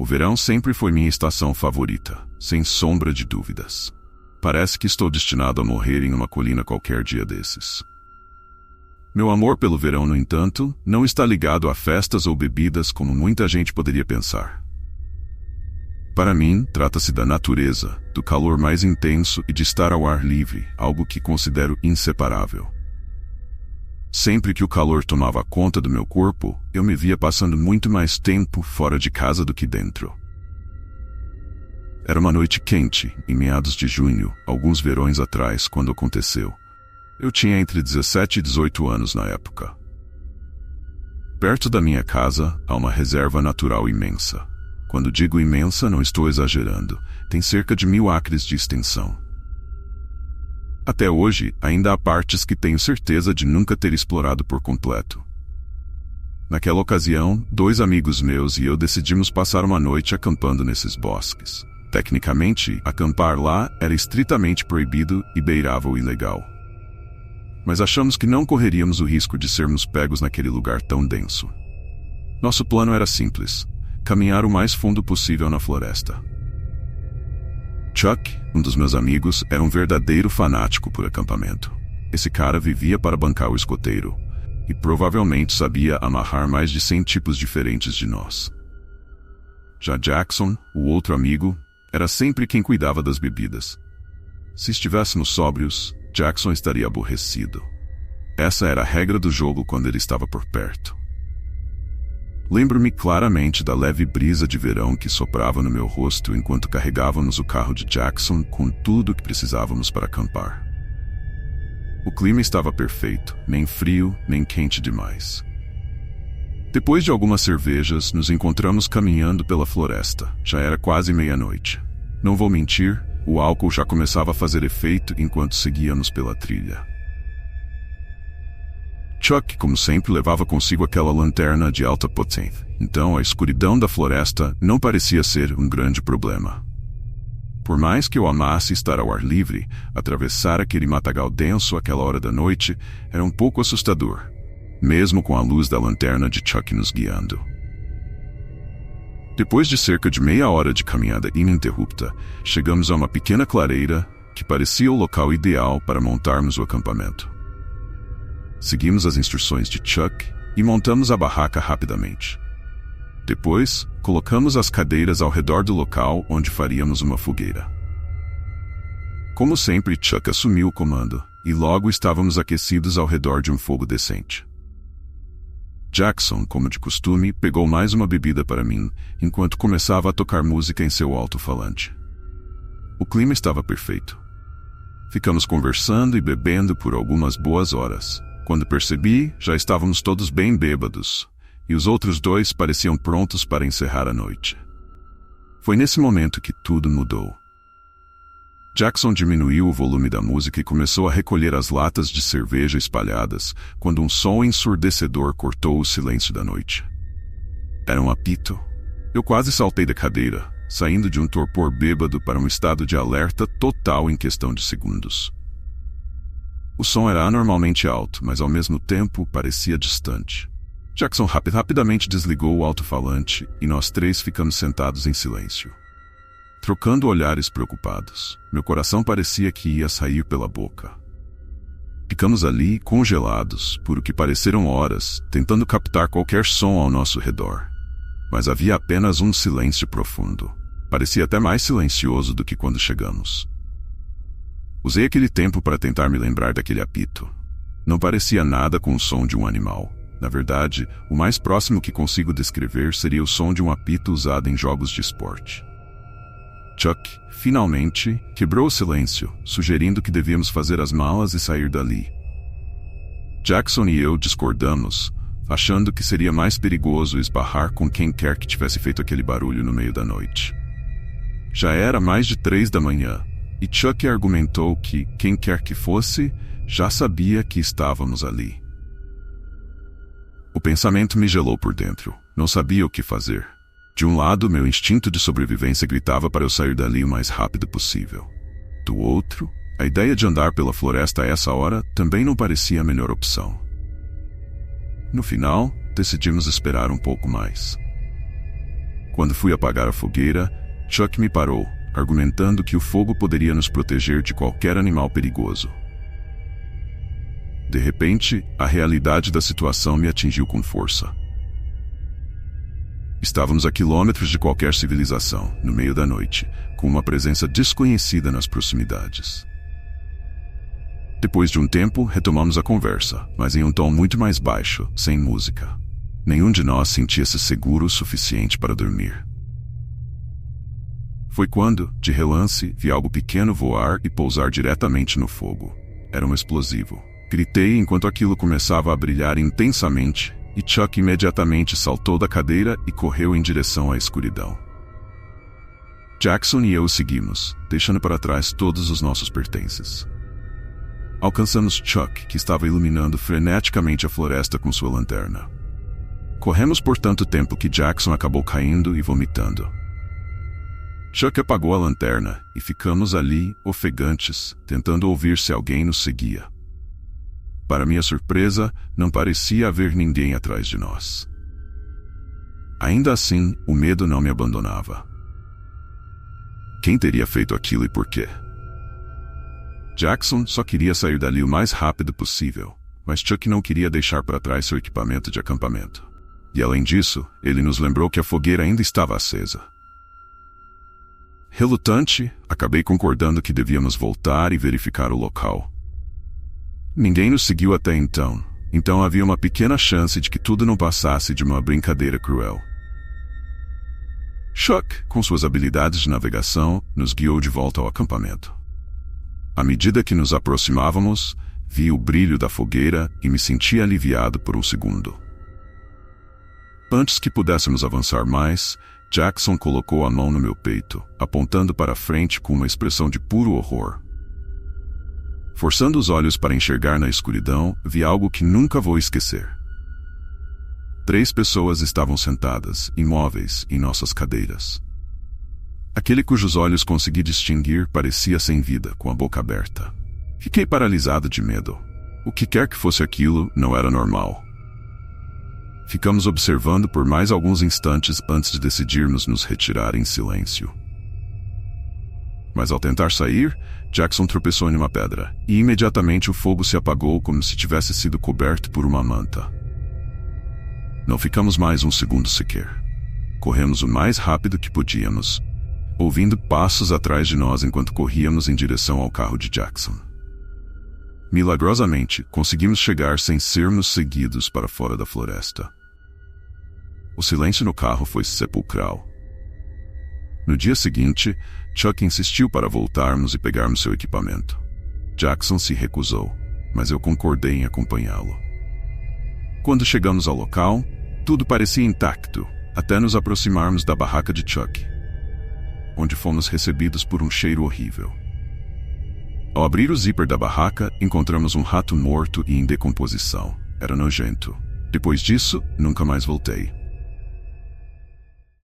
O verão sempre foi minha estação favorita, sem sombra de dúvidas. Parece que estou destinado a morrer em uma colina qualquer dia desses. Meu amor pelo verão, no entanto, não está ligado a festas ou bebidas como muita gente poderia pensar. Para mim, trata-se da natureza, do calor mais intenso e de estar ao ar livre, algo que considero inseparável. Sempre que o calor tomava conta do meu corpo, eu me via passando muito mais tempo fora de casa do que dentro. Era uma noite quente, em meados de junho, alguns verões atrás, quando aconteceu. Eu tinha entre 17 e 18 anos na época. Perto da minha casa, há uma reserva natural imensa. Quando digo imensa, não estou exagerando. Tem cerca de 1000 acres de extensão. Até hoje, ainda há partes que tenho certeza de nunca ter explorado por completo. Naquela ocasião, 2 amigos meus e eu decidimos passar uma noite acampando nesses bosques. Tecnicamente, acampar lá era estritamente proibido e beirava o ilegal. Mas achamos que não correríamos o risco de sermos pegos naquele lugar tão denso. Nosso plano era simples: caminhar o mais fundo possível na floresta. Chuck, um dos meus amigos, era um verdadeiro fanático por acampamento. Esse cara vivia para bancar o escoteiro, e provavelmente sabia amarrar mais de 100 tipos diferentes de nós. Já Jackson, o outro amigo, era sempre quem cuidava das bebidas. Se estivéssemos sóbrios, Jackson estaria aborrecido. Essa era a regra do jogo quando ele estava por perto. Lembro-me claramente da leve brisa de verão que soprava no meu rosto enquanto carregávamos o carro de Jackson com tudo o que precisávamos para acampar. O clima estava perfeito, nem frio, nem quente demais. Depois de algumas cervejas, nos encontramos caminhando pela floresta. Já era quase meia-noite. Não vou mentir, o álcool já começava a fazer efeito enquanto seguíamos pela trilha. Chuck, como sempre, levava consigo aquela lanterna de alta potência, então a escuridão da floresta não parecia ser um grande problema. Por mais que eu amasse estar ao ar livre, atravessar aquele matagal denso àquela hora da noite era um pouco assustador, mesmo com a luz da lanterna de Chuck nos guiando. Depois de cerca de meia hora de caminhada ininterrupta, chegamos a uma pequena clareira que parecia o local ideal para montarmos o acampamento. Seguimos as instruções de Chuck e montamos a barraca rapidamente. Depois, colocamos as cadeiras ao redor do local onde faríamos uma fogueira. Como sempre, Chuck assumiu o comando, e logo estávamos aquecidos ao redor de um fogo decente. Jackson, como de costume, pegou mais uma bebida para mim, enquanto começava a tocar música em seu alto-falante. O clima estava perfeito. Ficamos conversando e bebendo por algumas boas horas. Quando percebi, já estávamos todos bem bêbados, e os outros 2 pareciam prontos para encerrar a noite. Foi nesse momento que tudo mudou. Jackson diminuiu o volume da música e começou a recolher as latas de cerveja espalhadas, quando um som ensurdecedor cortou o silêncio da noite. Era um apito. Eu quase saltei da cadeira, saindo de um torpor bêbado para um estado de alerta total em questão de segundos. O som era anormalmente alto, mas ao mesmo tempo parecia distante. Jackson rapidamente desligou o alto-falante e nós 3 ficamos sentados em silêncio, trocando olhares preocupados. Meu coração parecia que ia sair pela boca. Ficamos ali, congelados, por o que pareceram horas, tentando captar qualquer som ao nosso redor. Mas havia apenas um silêncio profundo. Parecia até mais silencioso do que quando chegamos. Usei aquele tempo para tentar me lembrar daquele apito. Não parecia nada com o som de um animal. Na verdade, o mais próximo que consigo descrever seria o som de um apito usado em jogos de esporte. Chuck, finalmente, quebrou o silêncio, sugerindo que devíamos fazer as malas e sair dali. Jackson e eu discordamos, achando que seria mais perigoso esbarrar com quem quer que tivesse feito aquele barulho no meio da noite. Já era mais de 3 da manhã. E Chuck argumentou que, quem quer que fosse, já sabia que estávamos ali. O pensamento me gelou por dentro. Não sabia o que fazer. De um lado, meu instinto de sobrevivência gritava para eu sair dali o mais rápido possível. Do outro, a ideia de andar pela floresta a essa hora também não parecia a melhor opção. No final, decidimos esperar um pouco mais. Quando fui apagar a fogueira, Chuck me parou, argumentando que o fogo poderia nos proteger de qualquer animal perigoso. De repente, a realidade da situação me atingiu com força. Estávamos a quilômetros de qualquer civilização, no meio da noite, com uma presença desconhecida nas proximidades. Depois de um tempo, retomamos a conversa, mas em um tom muito mais baixo, sem música. Nenhum de nós sentia-se seguro o suficiente para dormir. Foi quando, de relance, vi algo pequeno voar e pousar diretamente no fogo. Era um explosivo. Gritei enquanto aquilo começava a brilhar intensamente, e Chuck imediatamente saltou da cadeira e correu em direção à escuridão. Jackson e eu o seguimos, deixando para trás todos os nossos pertences. Alcançamos Chuck, que estava iluminando freneticamente a floresta com sua lanterna. Corremos por tanto tempo que Jackson acabou caindo e vomitando. Chuck apagou a lanterna e ficamos ali, ofegantes, tentando ouvir se alguém nos seguia. Para minha surpresa, não parecia haver ninguém atrás de nós. Ainda assim, o medo não me abandonava. Quem teria feito aquilo e por quê? Jackson só queria sair dali o mais rápido possível, mas Chuck não queria deixar para trás seu equipamento de acampamento. E além disso, ele nos lembrou que a fogueira ainda estava acesa. Relutante, acabei concordando que devíamos voltar e verificar o local. Ninguém nos seguiu até então havia uma pequena chance de que tudo não passasse de uma brincadeira cruel. Chuck, com suas habilidades de navegação, nos guiou de volta ao acampamento. À medida que nos aproximávamos, vi o brilho da fogueira e me senti aliviado por um segundo. Antes que pudéssemos avançar mais, Jackson colocou a mão no meu peito, apontando para frente com uma expressão de puro horror. Forçando os olhos para enxergar na escuridão, vi algo que nunca vou esquecer. 3 pessoas estavam sentadas, imóveis, em nossas cadeiras. Aquele cujos olhos consegui distinguir parecia sem vida, com a boca aberta. Fiquei paralisado de medo. O que quer que fosse aquilo, não era normal. Ficamos observando por mais alguns instantes antes de decidirmos nos retirar em silêncio. Mas ao tentar sair, Jackson tropeçou em uma pedra, e imediatamente o fogo se apagou como se tivesse sido coberto por uma manta. Não ficamos mais um segundo sequer. Corremos o mais rápido que podíamos, ouvindo passos atrás de nós enquanto corríamos em direção ao carro de Jackson. Milagrosamente, conseguimos chegar sem sermos seguidos para fora da floresta. O silêncio no carro foi sepulcral. No dia seguinte, Chuck insistiu para voltarmos e pegarmos seu equipamento. Jackson se recusou, mas eu concordei em acompanhá-lo. Quando chegamos ao local, tudo parecia intacto, até nos aproximarmos da barraca de Chuck, onde fomos recebidos por um cheiro horrível. Ao abrir o zíper da barraca, encontramos um rato morto e em decomposição. Era nojento. Depois disso, nunca mais voltei.